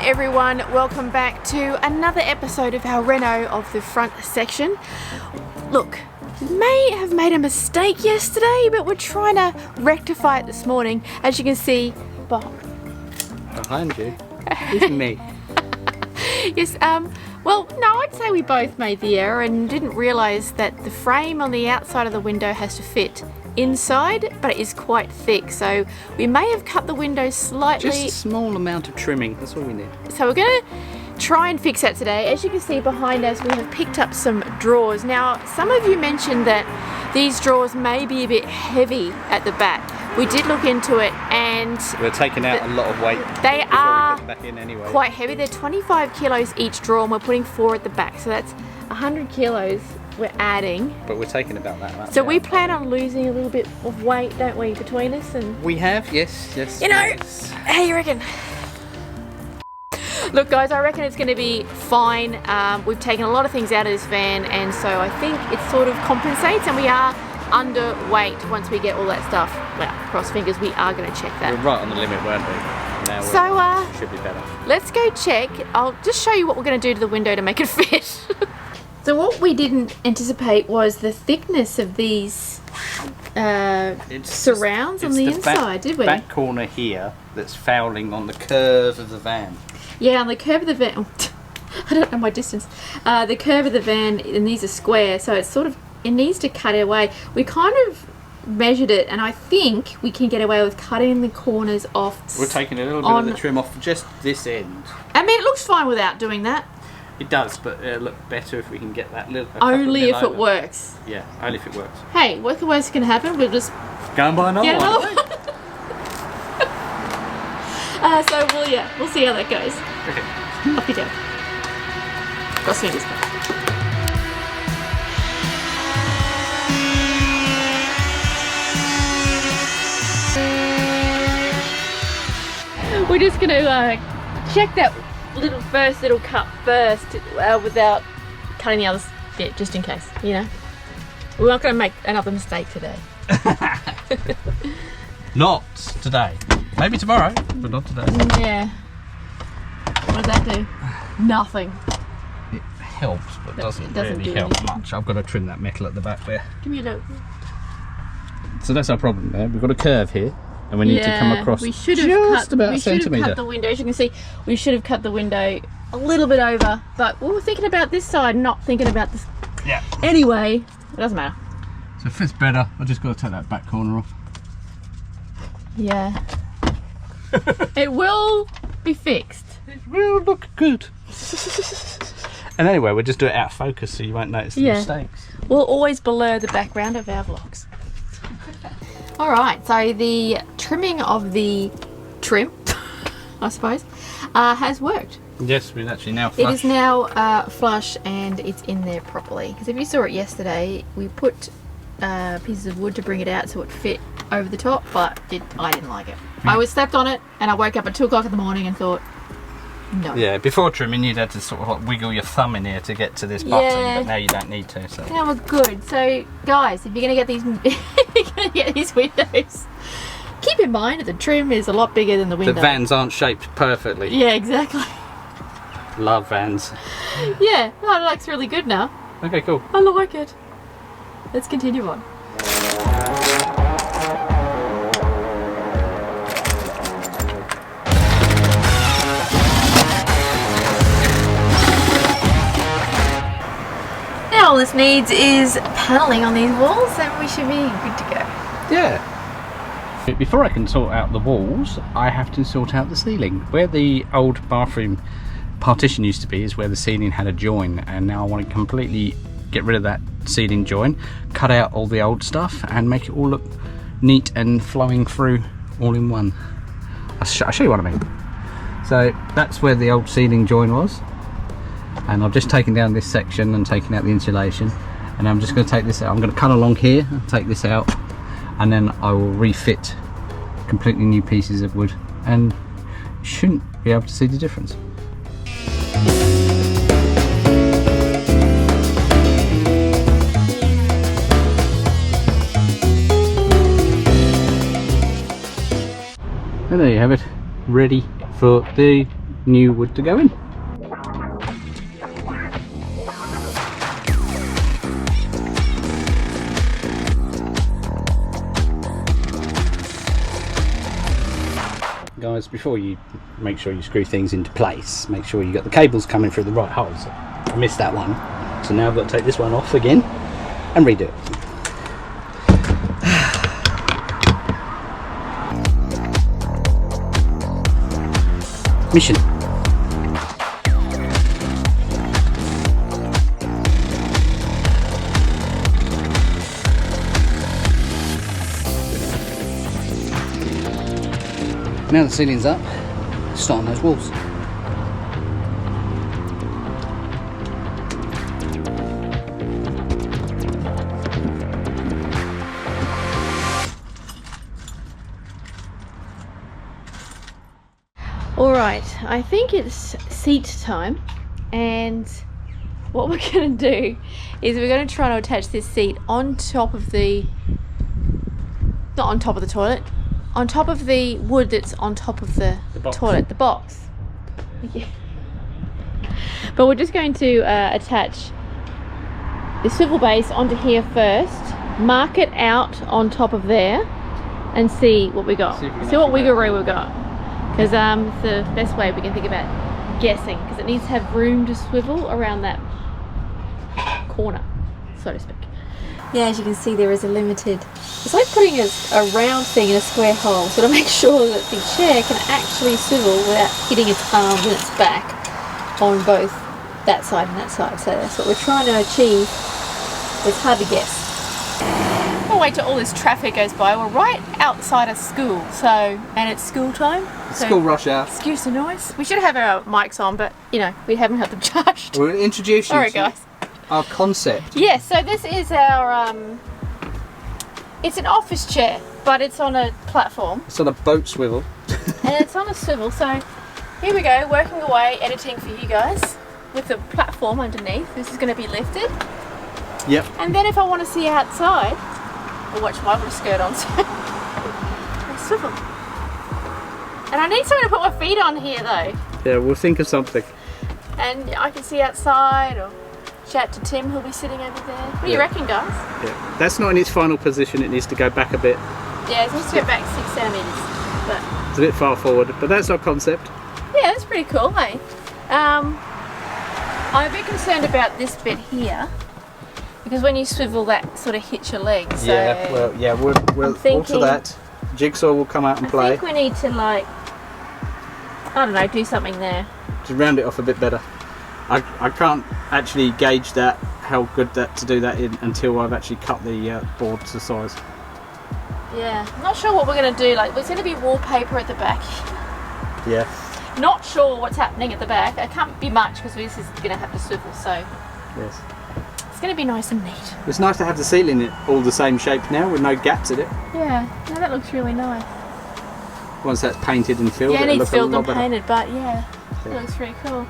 everyone, welcome back to another episode of our reno of the front section. Look, we may have made a mistake yesterday, but we're trying to rectify it this morning. As you can see, behind you is me. Yes, well, no, I'd say we both made the error and didn't realise that the frame on the outside of the window has to fit inside, but it is quite thick, so we may have cut the window slightly. Just a small amount of trimming, that's all we need. So we're going to try and fix that today. As you can see behind us, we have picked up some drawers. Now, some of you mentioned that these drawers may be a bit heavy at the back. We did look into it and we're taking out a lot of weight. They are we put them back in anyway. Quite heavy. They're 25 kilos each drawer, and we're putting 4 at the back, so that's 100 kilos we're adding. But we're taking about that. So we plan on losing a little bit of weight, don't we, between us? And we have, yes. You know, how you reckon? Look, guys, I reckon it's going to be fine. We've taken a lot of things out of this van, and so I think it sort of compensates, and we are underweight once we get all that stuff. Well, cross fingers, we are going to check that. We're right on the limit, weren't we? Now so, should be better. Let's go check. I'll just show you what we're going to do to the window to make it fit. So what we didn't anticipate was the thickness of these surrounds on the inside, did we? Back corner here that's fouling on the curve of the van. Yeah, on the curve of the van. I don't know my distance. The curve of the van, and these are square, so it's sort of, it needs to cut away. We kind of measured it, and I think we can get away with cutting the corners off. We're taking a little bit of the trim off just this end. I mean, it looks fine without doing that. It does, but it'll look better if we can get that little. Only if it works. Yeah, only if it works. Hey, what's the worst that can happen? We'll just go and buy another one. So we'll see how that goes. Okay. Off you go. Cross fingers. We're just going to check that first little cut first without cutting the other bit, just in case, you know. We're not going to make another mistake today. Not today. Maybe tomorrow, but not today. Yeah. What does that do? Nothing. It helps, but doesn't really help much. I've got to trim that metal at the back there. Give me a look. So that's our problem there. We've got a curve here, and we need to come across we should have just cut, about we a centimetre. Should have cut the window. As you can see, we should have cut the window a little bit over, but we were thinking about this side, not thinking about this. Yeah. Anyway, it doesn't matter. So it fits better. I've just got to take that back corner off. Yeah. It will be fixed. It will look good. And anyway, we'll just do it out of focus so you won't notice the mistakes. We'll always blur the background of our vlogs. Alright, so the trimming of the trim, I suppose, has worked. Yes, we're actually now flush. It is now flush, and it's in there properly. Because if you saw it yesterday, we put pieces of wood to bring it out so it fit over the top, but I didn't like it. I was slept on it, and I woke up at 2 o'clock in the morning and thought, no. Yeah, before trimming you'd had to sort of like wiggle your thumb in here to get to this button, but now you don't need to. So. Now we're good. So guys, if you're going to get these, windows, keep in mind that the trim is a lot bigger than the window. The vans aren't shaped perfectly. Yeah, exactly. Love vans. Yeah, no, it looks really good now. Okay, cool. I like it. Let's continue on. All this needs is paneling on these walls, and we should be good to go. Yeah. Before I can sort out the walls, I have to sort out the ceiling. Where the old bathroom partition used to be is where the ceiling had a join, and now I want to completely get rid of that ceiling join, cut out all the old stuff, and make it all look neat and flowing through all in one. I'll show you what I mean. So that's where the old ceiling join was. And I've just taken down this section and taken out the insulation, and I'm just going to take this out. I'm going to cut along here and take this out, and then I will refit completely new pieces of wood, and you shouldn't be able to see the difference. And there you have it, ready for the new wood to go in. Guys, before you make sure you screw things into place, make sure you got the cables coming through the right holes. I missed that one, so now I've got to take this one off again and redo it. Mission. Now the ceiling's up, start on those walls. Alright, I think it's seat time, and what we're going to do is we're going to try to attach this seat on top of the, not on top of the toilet, on top of the wood that's on top of the toilet, the box. Yeah. But we're just going to attach the swivel base onto here first, mark it out on top of there, and see what we got. See what wiggle room we've got. Because it's the best way we can think about guessing, because it needs to have room to swivel around that corner, so to speak. Yeah, as you can see, there is a limited, it's like putting a round thing in a square hole, so to make sure that the chair can actually swivel without hitting its arms and its back on both that side and that side. So that's what we're trying to achieve. It's hard to guess. We'll wait till all this traffic goes by. We're right outside of school, and it's school time. It's school rush hour. Excuse the noise. We should have our mics on, but you know, we haven't had them charged. We'll introduce you Sorry, to guys. Our concept. Yeah, so this is our, it's an office chair, but it's on a platform. It's on a boat swivel. And it's on a swivel, so here we go, working away, editing for you guys, with the platform underneath. This is going to be lifted. Yep. And then if I want to see outside, I'll watch my little skirt on, so I swivel. And I need something to put my feet on here though. Yeah, we'll think of something. And I can see outside, or shout to Tim, who'll be sitting over there. What do you reckon, guys? Yeah, that's not in its final position. It needs to go back a bit. Yeah, it needs to go back 6 centimetres. But it's a bit far forward, but that's our concept. Yeah, that's pretty cool, hey? I'm a bit concerned about this bit here, because when you swivel, that sort of hits your legs. So yeah, well, yeah, we'll alter that. Jigsaw will come out and play. I think we need to, like, I don't know, do something there. To round it off a bit better. I can't actually gauge that, how good to do that in, until I've actually cut the board to size. Yeah, I'm not sure what we're going to do. Like, there's going to be wallpaper at the back. Yeah. Not sure what's happening at the back. It can't be much because this is going to have to swivel, so yes. It's going to be nice and neat. It's nice to have the ceiling all the same shape now with no gaps in it. Yeah, no, that looks really nice. Once that's painted and filled, yeah, it'll it needs look filled a lot and better. painted, but yeah, it looks really cool.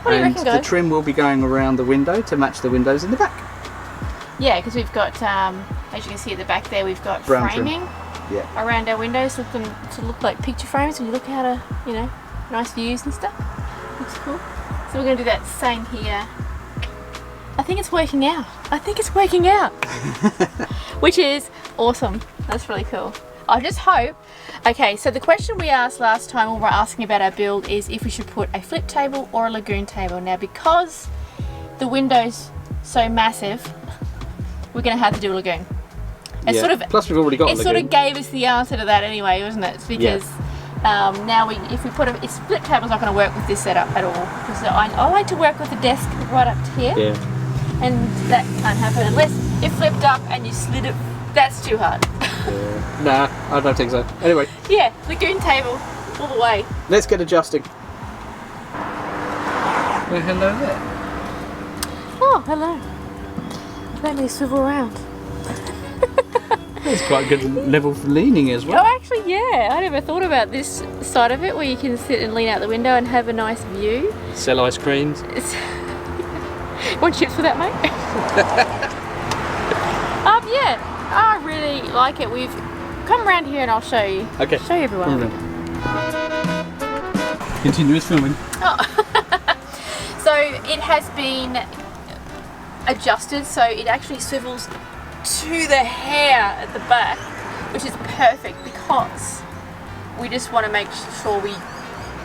What do you reckon, guys? The trim will be going around the window to match the windows in the back. Yeah, because we've got, as you can see at the back there, we've got Brown framing around our windows to look like picture frames when you look out of, you know, nice views and stuff. Looks cool. So we're going to do that same here. I think it's working out. I think it's working out. Which is awesome. That's really cool. I just hope. Okay, so the question we asked last time when we were asking about our build is if we should put a flip table or a lagoon table. Now, because the window's so massive, we're going to have to do a lagoon. It's sort of, plus we've already got a lagoon. It sort of gave us the answer to that anyway, wasn't it? It's because now if we put a split table's not going to work with this setup at all. Because I like to work with the desk right up to here. Yeah. And that can't happen unless it flipped up and you slid it. That's too hard. Nah, I don't think so. Anyway. Yeah, lagoon table all the way. Let's get adjusting. Well, hello there. Oh, hello. Let me swivel around. It's quite a good level for leaning as well. Oh, actually, yeah. I never thought about this side of it where you can sit and lean out the window and have a nice view. Sell ice creams. Want chips for that, mate? Yeah, I really like it. We've come around here and I'll show you. Okay. Show you everyone. Continuous filming. So it has been adjusted so it actually swivels to the hair at the back, which is perfect because we just want to make sure we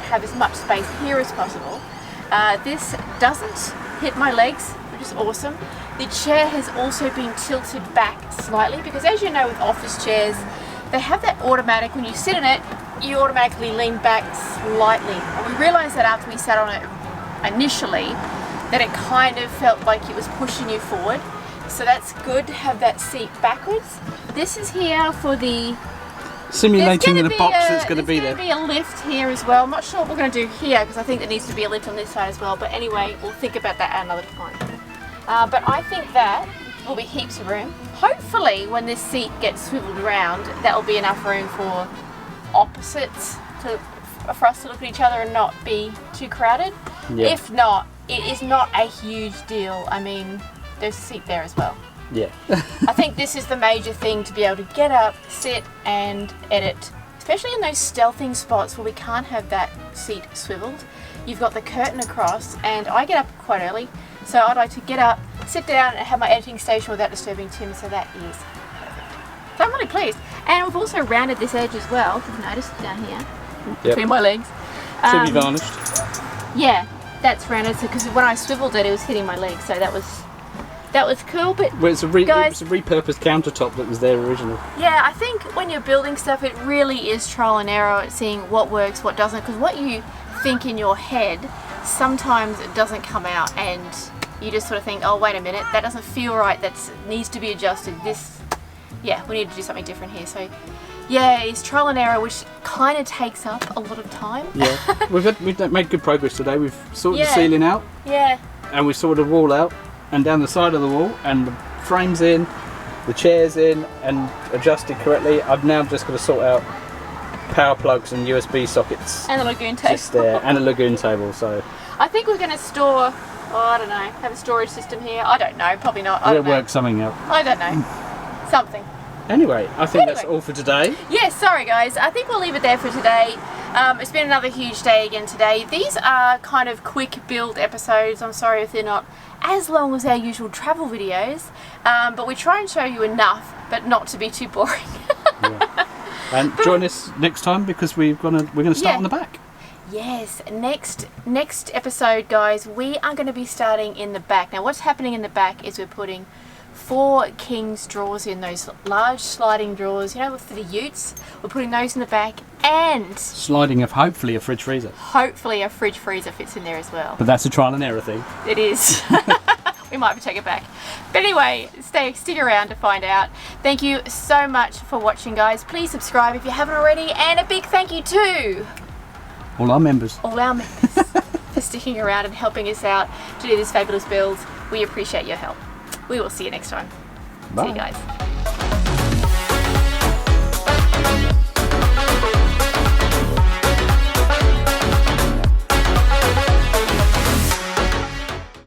have as much space here as possible. This doesn't hit my legs, which is awesome. The chair has also been tilted back slightly because, as you know, with office chairs, they have that automatic, when you sit in it, you automatically lean back slightly. And we realised that after we sat on it initially, that it kind of felt like it was pushing you forward. So that's good to have that seat backwards. This is here for the... Simulating the box that's going to be there. There's going to be a lift here as well. I'm not sure what we're going to do here because I think there needs to be a lift on this side as well. But anyway, we'll think about that at another time. But I think that will be heaps of room. Hopefully when this seat gets swiveled around, that will be enough room for opposites for us to look at each other and not be too crowded. Yeah. If not, it is not a huge deal. I mean, there's a seat there as well. Yeah. I think this is the major thing, to be able to get up, sit and edit, especially in those stealthing spots where we can't have that seat swiveled. You've got the curtain across, and I get up quite early, so I'd like to get up, sit down and have my editing station without disturbing Tim, so that is perfect. So I'm really pleased. And we've also rounded this edge as well, if you've noticed down here, between my legs. Should be varnished. Yeah, that's rounded, because when I swiveled it, it was hitting my legs, so that was cool. But Well, it's a repurposed countertop that was there originally. yeah, I think when you're building stuff, it really is trial and error at seeing what works, what doesn't, because what you think in your head, sometimes it doesn't come out, and you just sort of think, oh, wait a minute, that doesn't feel right, that needs to be adjusted. Yeah, we need to do something different here. So yeah, it's trial and error, which kind of takes up a lot of time. Yeah, we've made good progress today. We've sorted the ceiling out. Yeah. And we sorted the wall out, and down the side of the wall, and the frame's in, the chair's in, and adjusted correctly. I've now just got to sort out power plugs and USB sockets. And the lagoon table. Just there, and a lagoon table. So I think we're going to store, I don't know, have a storage system here. I don't know, probably not. we'll work something out. I don't know. Something. Anyway, I think that's all for today. Yeah, sorry guys. I think we'll leave it there for today. It's been another huge day again today. These are kind of quick build episodes. I'm sorry if they're not as long as our usual travel videos, but we try and show you enough, but not to be too boring. Yeah. And join us next time because we're gonna start on the back. Yes, next episode, guys, we are going to be starting in the back. Now, what's happening in the back is we're putting 4 King's drawers in, those large sliding drawers, you know, for the utes. We're putting those in the back, and Sliding of hopefully a fridge freezer. hopefully a fridge freezer fits in there as well. But that's a trial and error thing. It is. We might have to take it back. But anyway, stick around to find out. Thank you so much for watching, guys. Please subscribe if you haven't already, and a big thank you to All our members. for sticking around and helping us out to do this fabulous build. We appreciate your help. We will see you next time. Bye. See you guys.